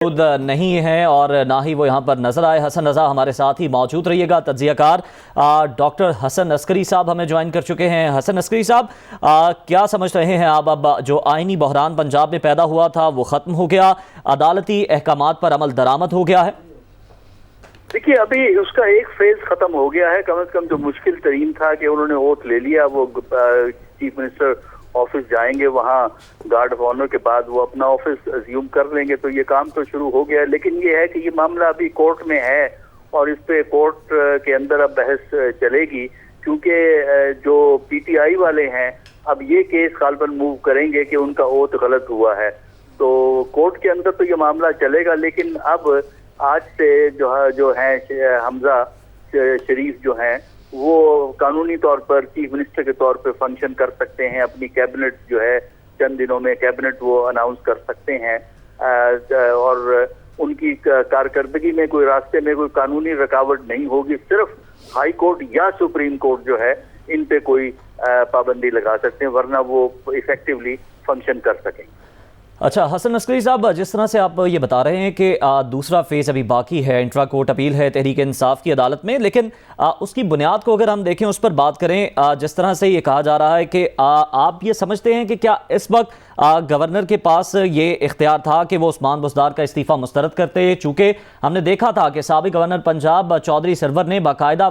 موجود نہیں ہے اور نہ ہی وہ یہاں پر نظر آئے۔ حسن رضا ہمارے ساتھ ہی موجود رہیے گا۔ تجزیہ کار ڈاکٹر حسن عسکری صاحب ہمیں جوائن کر چکے ہیں۔ حسن عسکری صاحب، کیا سمجھ رہے ہیں آپ، اب جو آئینی بحران پنجاب میں پیدا ہوا تھا وہ ختم ہو گیا، عدالتی احکامات پر عمل درآمد ہو گیا ہے؟ دیکھیے، ابھی اس کا ایک فیز ختم ہو گیا ہے۔ کم از کم جو مشکل ترین تھا کہ انہوں نے اوتھ لے لیا، وہ چیف منسٹر آفس جائیں گے، وہاں گارڈ آف آنر کے بعد وہ اپنا آفس ازیوم کر لیں گے، تو یہ کام تو شروع ہو گیا ہے۔ لیکن یہ ہے کہ یہ معاملہ ابھی کورٹ میں ہے اور اس پہ کورٹ کے اندر اب بحث چلے گی، کیونکہ جو پی ٹی آئی والے ہیں اب یہ کیس غالباً موو کریں گے کہ ان کا اوتھ غلط ہوا ہے، تو کورٹ کے اندر تو یہ معاملہ چلے گا۔ لیکن اب آج سے جو ہیں حمزہ شریف جو ہیں وہ قانونی طور پر چیف منسٹر کے طور پہ فنکشن کر سکتے ہیں، اپنی کیبنٹ جو ہے چند دنوں میں کیبنٹ وہ اناؤنس کر سکتے ہیں، اور ان کی کارکردگی میں کوئی راستے میں کوئی قانونی رکاوٹ نہیں ہوگی۔ صرف ہائی کورٹ یا سپریم کورٹ جو ہے ان پہ کوئی پابندی لگا سکتے ہیں، ورنہ وہ ایفیکٹولی فنکشن کر سکیں گے۔ اچھا حسن عسکری صاحب، جس طرح سے آپ یہ بتا رہے ہیں کہ دوسرا فیز ابھی باقی ہے، انٹرا کورٹ اپیل ہے تحریک انصاف کی عدالت میں، لیکن اس کی بنیاد کو اگر ہم دیکھیں، اس پر بات کریں، جس طرح سے یہ کہا جا رہا ہے کہ آپ یہ سمجھتے ہیں کہ کیا اس وقت گورنر کے پاس یہ اختیار تھا کہ وہ عثمان بزدار کا استعفیٰ مسترد کرتے؟ چونکہ ہم نے دیکھا تھا کہ سابق گورنر پنجاب چودھری سرور نے باقاعدہ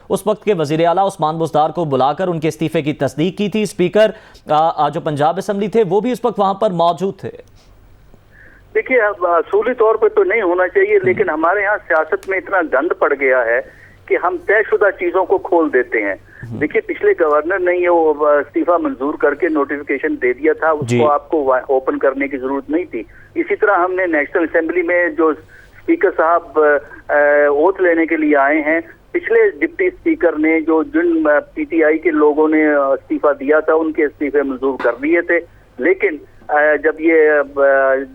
اس وقت کے وزیر اعلیٰ عثمان بزدار کو بلا کر ان کے استعفے کی تصدیق کی تھی۔ اسپیکر جو پنجاب اسمبلی تھے وہ بھی اس وقت وہاں پر موجود تھے۔ دیکھیے، اب اصولی طور پہ تو نہیں ہونا چاہیے، لیکن ہمارے ہاں سیاست میں اتنا گند پڑ گیا ہے کہ ہم طے شدہ چیزوں کو کھول دیتے ہیں۔ دیکھیے، پچھلے گورنر نے یہ استعفیٰ منظور کر کے نوٹیفیکیشن دے دیا تھا، اس کو آپ کو اوپن کرنے کی ضرورت نہیں تھی۔ اسی طرح ہم نے نیشنل اسمبلی میں جو اسپیکر صاحب اوتھ لینے کے لیے آئے ہیں، پچھلے ڈپٹی اسپیکر نے جن پی ٹی آئی کے لوگوں نے استعفیٰ دیا تھا ان کے استعفے منظور کر دیے تھے، لیکن جب یہ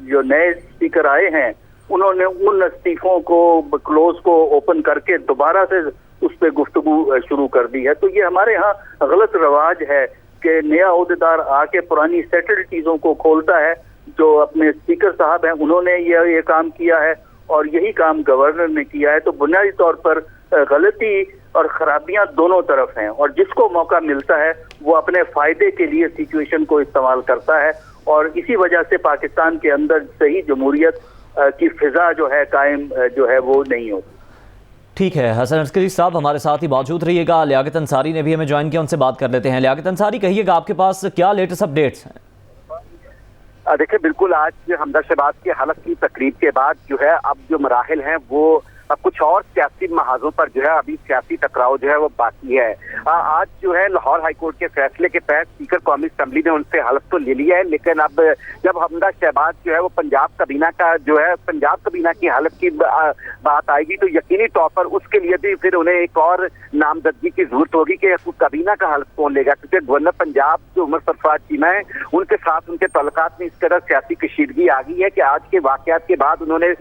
جو نئے اسپیکر آئے ہیں انہوں نے ان استعفوں کو کلوز کو اوپن کر کے دوبارہ سے اس پہ گفتگو شروع کر دی ہے۔ تو یہ ہمارے ہاں غلط رواج ہے کہ نیا عہدیدار آ کے پرانی سیٹلڈ چیزوں کو کھولتا ہے۔ جو اپنے اسپیکر صاحب ہیں انہوں نے یہ کام کیا ہے اور یہی کام گورنر نے کیا ہے، تو بنیادی طور پر غلطی اور خرابیاں دونوں طرف ہیں، اور جس کو موقع ملتا ہے وہ اپنے فائدے کے لیے سچویشن کو استعمال کرتا ہے، اور اسی وجہ سے پاکستان کے اندر صحیح جمہوریت کی فضا جو ہے قائم جو ہے وہ نہیں ہوتی۔ ٹھیک ہے حسن عسکری صاحب، ہمارے ساتھ ہی موجود رہیے گا۔ لیاقت انصاری نے بھی ہمیں جوائن کیا، ان سے بات کر لیتے ہیں۔ لیاقت انصاری، کہیے گا آپ کے پاس کیا لیٹسٹ اپڈیٹس ہیں؟ دیکھیں، بالکل آج حمزہ شہباز کے حلف کی تقریب کے بعد جو ہے اب جو مراحل ہیں وہ کچھ اور سیاسی محاذوں پر جو ہے ابھی سیاسی ٹکراؤ جو ہے وہ باقی ہے۔ آج جو ہے لاہور ہائی کورٹ کے فیصلے کے تحت اسپیکر قومی اسمبلی نے ان سے حلف تو لے لیا ہے، لیکن اب جب حمزہ شہباز جو ہے وہ پنجاب کابینہ کی حلف کی بات آئے گی تو یقینی طور پر اس کے لیے بھی پھر انہیں ایک اور نامزدگی کی ضرورت ہوگی کہ کابینہ کا حلف کون لے گا، کیونکہ گورنر پنجاب جو عمر سرفراز چیمہ ہیں ان کے ساتھ ان کے تعلقات میں اس قدر سیاسی کشیدگی آ گئی ہے کہ آج کے واقعات کے بعد انہوں نے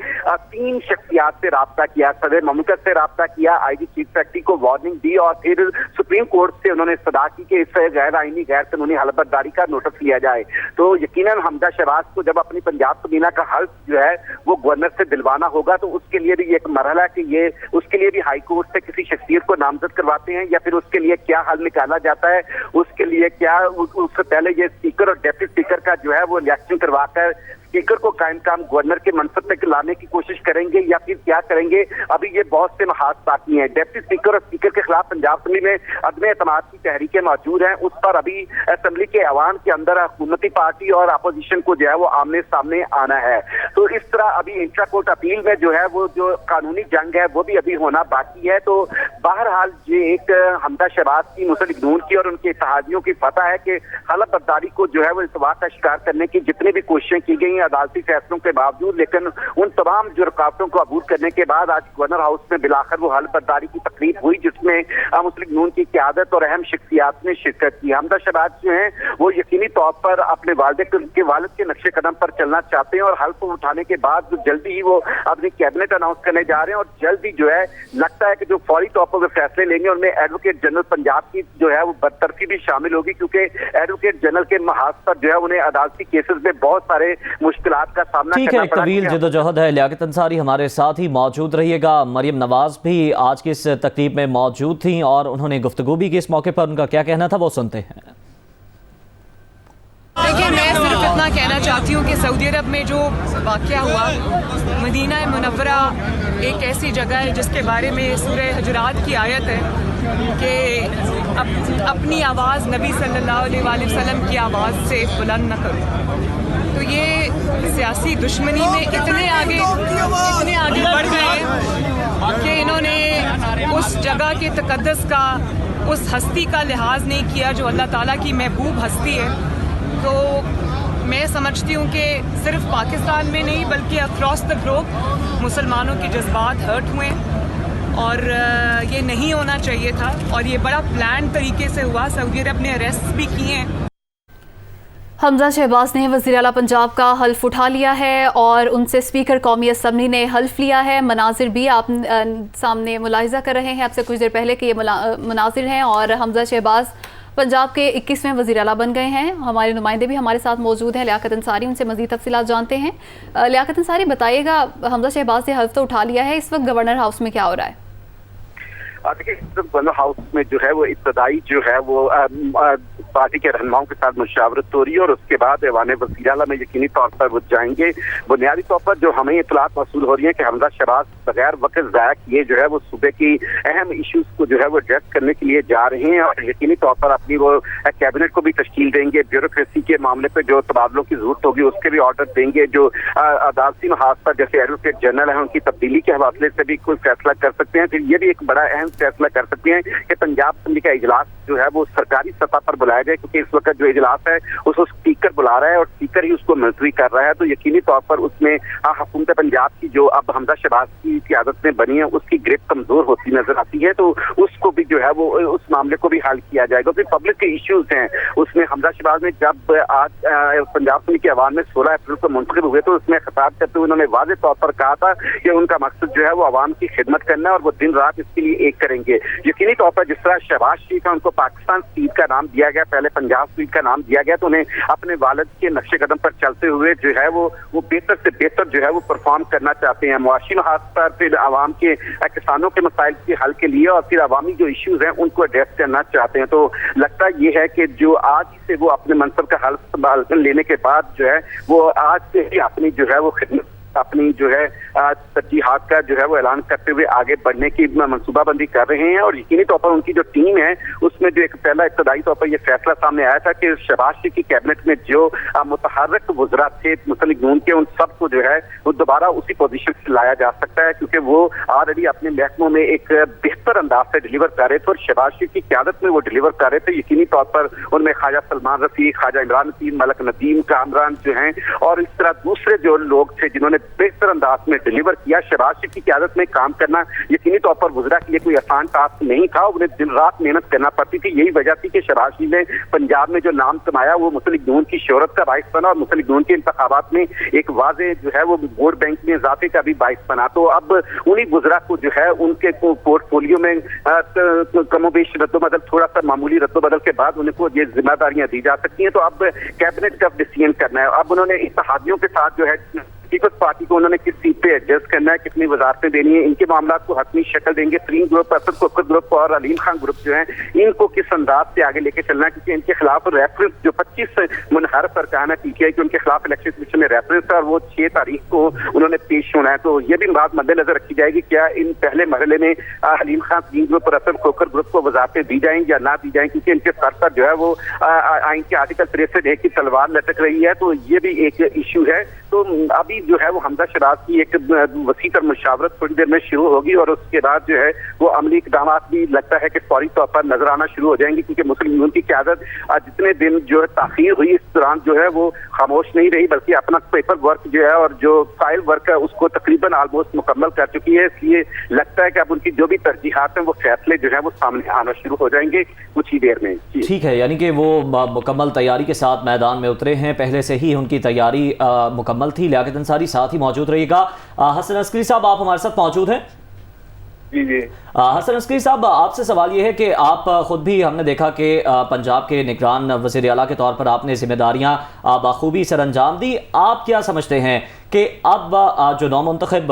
3 شخصیات سے رابطہ کیا، صدر مملکت سے رابطہ کیا، آئی جی چیف سیکرٹری کو وارننگ دی، اور پھر سپریم کورٹ سے انہوں نے صدا کی کہ اس غیر آئینی غیر قانونی حلف برداری کا نوٹس لیا جائے۔ تو یقیناً حمزہ شہباز کو جب اپنی پنجاب کابینہ کا حلف جو ہے وہ گورنر سے دلوانا ہوگا تو اس کے لیے بھی ایک مرحلہ کہ یہ اس کے لیے بھی ہائی کورٹ سے کسی شخصیت کو نامزد کرواتے ہیں یا پھر اس کے لیے کیا حل نکالا جاتا ہے، اس کے لیے کیا اس سے پہلے یہ اسپیکر اور ڈپٹی اسپیکر کا جو ہے وہ الیکشن کروا کر اسپیکر کو قائم کام گورنر کے منصب تک لانے کی کوشش کریں گے یا پھر کیا کریں گے، ابھی یہ بہت سے محاذ باقی ہیں۔ ڈپٹی اسپیکر اور اسپیکر کے خلاف پنجاب اسمبلی میں عدم اعتماد کی تحریکیں موجود ہیں، اس پر ابھی اسمبلی کے ایوان کے اندر حکومتی پارٹی اور اپوزیشن کو جو ہے وہ آمنے سامنے آنا ہے۔ تو اس طرح ابھی انٹرا کورٹ اپیل میں جو ہے وہ جو قانونی جنگ ہے وہ بھی ابھی ہونا باقی ہے۔ تو بہرحال یہ ایک حمزہ شہباز کی مسلم لیگ نون کی اور ان کے اتحادیوں کی فتح ہے کہ حلف برداری کو جو ہے وہ التوا کا شکار کرنے کی جتنی بھی کوششیں کی گئی عدالتی فیصلوں کے باوجود، لیکن ان تمام جو رکاوٹوں کو عبور کرنے کے بعد آج گورنر ہاؤس میں بلاخر وہ حلف برداری کی تقریب ہوئی جس میں مسلم لیگ نون کی قیادت اور اہم شخصیات نے شرکت کی۔ حمزہ شہباز جو ہیں وہ یقینی طور پر اپنے والد کے نقش قدم پر چلنا چاہتے ہیں اور حلف اٹھانے کے بعد جلدی ہی وہ اپنی کیبنٹ اناؤنس کرنے جا رہے ہیں، اور جلدی جو ہے لگتا ہے کہ جو فوری طور پر وہ فیصلے لیں گے ان میں ایڈوکیٹ جنرل پنجاب کی جو ہے وہ برطرفی بھی شامل ہوگی، کیونکہ ایڈوکیٹ جنرل کے محاذ پر جو ہے انہیں عدالتی کیسز میں بہت سارے मुश्किलात का सामना ठीक करना है, पड़ा। तवील जदोजहद है। लियाकत अंसारी हमारे साथ ही मौजूद रहिएगा। मरियम नवाज भी आज की इस तकरीब में मौजूद थी और उन्होंने गुफ्तगू भी की इस मौके पर। उनका क्या कहना था वो सुनते हैं। देखिए, मैं सिर्फ इतना कहना चाहती हूँ कि सऊदी अरब में जो वाक़या हुआ, मदीना मुनव्वरा एक ऐसी जगह है जिसके बारे में सूरह हुजुरात की आयत है कि अपनी आवाज़ नबी सल्लल्लाहु अलैहि वसल्लम की आवाज़ से बुलंद न करो। तो ये सियासी दुश्मनी में इतने आगे बढ़ गए हैं कि इन्होंने उस जगह के तकद्दस का, उस हस्ती का लिहाज नहीं किया जो अल्लाह ताला की महबूब हस्ती है। तो मैं समझती हूँ कि सिर्फ पाकिस्तान में नहीं बल्कि अक्रॉस द ग्लोब मुसलमानों के जज्बात हर्ट हुए और ये नहीं होना चाहिए था और ये बड़ा प्लान तरीके से हुआ। सऊदी अरब ने अरेस्ट भी किए हैं। हमजा शहबाज ने वज़ीर आला पंजाब का हल्फ उठा लिया है और उनसे स्पीकर कौमी असम्बली ने हल्फ लिया है। मनाजिर भी आप सामने मुलाहिजा कर रहे हैं आपसे कुछ देर पहले कि ये मनाजिर हैं और हमजा शहबाज पंजाब के 21वें वज़ीर आला बन गए हैं। हमारे नुमाइंदे भी हमारे साथ मौजूद हैं, लियाकत अंसारी, उनसे मज़ीद तफसीलात जानते हैं। लियाकत अंसारी, बताइएगा, हमजा शहबाज ने हल्फ तो उठा लिया है, इस वक्त गवर्नर हाउस में क्या हो रहा है? देखिए, गवर्नर हाउस में जो है वो इब्तदाई जो है वो पार्टी के रहनुमाओं के साथ मुशावरत हो रही है और उसके बाद ऐवान वज़ीर आला में यकीनी तौर पर वो जाएंगे। बुनियादी तौर पर जो हमें इत्तलात मौसूल हो रही है कि हमजा शहबाज बगैर वक्त ज़ाया किए जो है वो सूबे की अहम इशूज़ को जो है वो एड्रेस करने के लिए जा रहे हैं और यकीनी तौर पर अपनी वो कैबिनेट को भी तश्कील देंगे। ब्यूरोक्रेसी के मामले पर जो तबादलों की जरूरत होगी उसके भी ऑर्डर देंगे। जो अदालती महाज पर जैसे एडवोकेट जनरल है उनकी तब्दीली के हवाले से भी कोई फैसला कर सकते हैं। फिर ये भी एक बड़ा अहम फैसला कर सकते हैं कि पंजाब असेंबली का इजलास जो है वो सरकारी सतह पर बुलाया जाए, क्योंकि इस वक्त जो इजलास है उसको स्पीकर बुला रहा है और स्पीकर ही उसको मुलतवी कर रहा है। तो यकीनी तौर पर उसमें हुकूमत पंजाब की जो अब हमजा शहबाज की क़यादत में बनी है उसकी ग्रिप कमजोर होती नजर आती है। तो उसको भी जो है वो उस मामले को भी हल किया जाएगा। फिर पब्लिक के इश्यूज हैं उसमें हमजा शहबाज ने जब आज पंजाब असेंबली के अवाम में 16 अप्रैल को मुंतखब हुए तो उसमें खिताब करते हुए उन्होंने वाज़ेह तौर पर कहा था कि उनका मकसद जो है वो अवाम की खिदमत करना है और वो दिन रात इसके लिए एक करेंगे। यकीनी तौर पर जिस तरह शहबाज शरीफ है उनको पाकिस्तान स्पीड का नाम दिया गया, पहले पंजाब स्पीड का नाम दिया गया, तो उन्हें अपने वालिद के नक्शे कदम पर चलते हुए जो है वो बेहतर से बेहतर जो है वो परफॉर्म करना चाहते हैं। मुआशी लिहाज पर फिर आवाम के किसानों के मसाइल के हल के लिए और फिर अवामी जो इश्यूज हैं उनको एड्रेस करना चाहते हैं। तो लगता ये है कि जो आज से वो अपने मनसब का हल संभाल लेने के बाद जो है वो आज से ही अपनी जो है वो खिदमत, अपनी जो है तरजीहात का जो है वो ऐलान करते हुए आगे बढ़ने की मनसूबाबंदी कर रहे हैं। और यकीनी तौर पर उनकी जो टीम है उसमें जो एक पहला इब्तदाई तौर पर यह फैसला सामने आया था कि शहबाज शरीफ की कैबिनेट में जो मुतहर्रिक वज़रा थे मुस्लिम लीग के, उन सबको जो है वो दोबारा उसी पोजीशन से लाया जा सकता है, क्योंकि वो ऑलरेडी अपने महकमों में एक बेहतर अंदाज से डिलीवर कर रहे थे और शहबाज शरीफ की क़यादत में वो डिलीवर कर रहे थे। यकीनी तौर पर उनमें ख्वाजा सलमान रफीक, ख्वाजा इमरान नसीर, मलक नदीम, कामरान जो हैं और इस तरह दूसरे जो लोग थे जिन्होंने बेहतर अंदाज में डिलीवर किया। शहबाज शरीफ की क़यादत में काम करना यकीनी तौर पर वज़रा के लिए कोई आसान टास्क नहीं था, उन्हें दिन रात मेहनत करना पड़ती थी। यही वजह थी कि शहबाज शरीफ ने पंजाब में जो नाम कमाया वो मुस्लिम लीग नून की शोहरत का बाइस बना और मुस्लिम लीग नून के इंतखाबात में एक वाज़े जो है वो वोट बैंक में इजाफे का भी बाइस बना। तो अब उन्हीं वज़रा को जो है उनके पोर्टफोलियो में कमोबेश रद्दोबदल, थोड़ा सा मामूली रद्दोबदल के बाद उनको ये जिम्मेदारियां दी जा सकती हैं। तो अब कैबिनेट का डिसीजन करना है। अब उन्होंने इत्तेहादियों के साथ जो है पीपल्स पार्टी को उन्होंने किस सीट पे एडजस्ट करना है, कितनी वजारतें देनी है, इनके मामला को हतमी शक्ल देंगे। तरीन ग्रुप, असद कोकर ग्रुप और अलीम खान ग्रुप जो है इनको किस अंदाज से आगे लेके चलना है, क्योंकि इनके खिलाफ रेफरेंस जो 25 मुनहरफ अरकान है पीटीआई के उनके खिलाफ इलेक्शन कमीशन में रेफरेंस है और वो 6 तारीख को उन्होंने पेश होना है। तो ये भी बात मद्देनजर रखी जाएगी क्या इन पहले मरहले में अलीम खान तरीन ग्रुप और असद कोकर ग्रुप को वजारतें दी जाएंगी या ना दी जाएंगी, क्योंकि इनके सर पर जो है वो आइन के आर्टिकल 63 की तलवार लटक रही है। तो ये भी एक इशू है। तो अभी जो है वो हमजा शहबाज की एक वसी तर मुशावरत थोड़ी देर में शुरू होगी और उसके बाद जो है वो अमली इक़दाम भी लगता है कि फौरी तौर पर नजर आना शुरू हो जाएंगी, क्योंकि मुस्लिम लीग की क़यादत जितने दिन जो है ताख़ीर हुई इस दौरान जो है वो खामोश नहीं रही, बल्कि अपना पेपर वर्क जो है और जो फाइल वर्क है उसको तकरीबन ऑलमोस्ट मुकम्मल कर चुकी है। इसलिए लगता है कि अब उनकी जो भी तरजीहात हैं वो फैसले जो है वो सामने आना शुरू हो जाएंगे कुछ ही देर में। ठीक है, यानी कि वो मुकम्मल तैयारी के साथ मैदान में उतरे हैं, पहले से ही उनकी तैयारी मुकम्मल थी। लियाकत अंसारी साथ ही मौजूद रहिएगा। हसन अस्करी साहब, आप हमारे साथ मौजूद हैं? जी जी। हसन अस्करी साहब, आपसे सवाल ये है कि आप खुद भी, हमने देखा कि पंजाब के निगरान वज़ीर आला के तौर पर आपने जिम्मेदारियां बखूबी सर अंजाम दी। आप क्या समझते हैं कि अब जो नौमुंतखब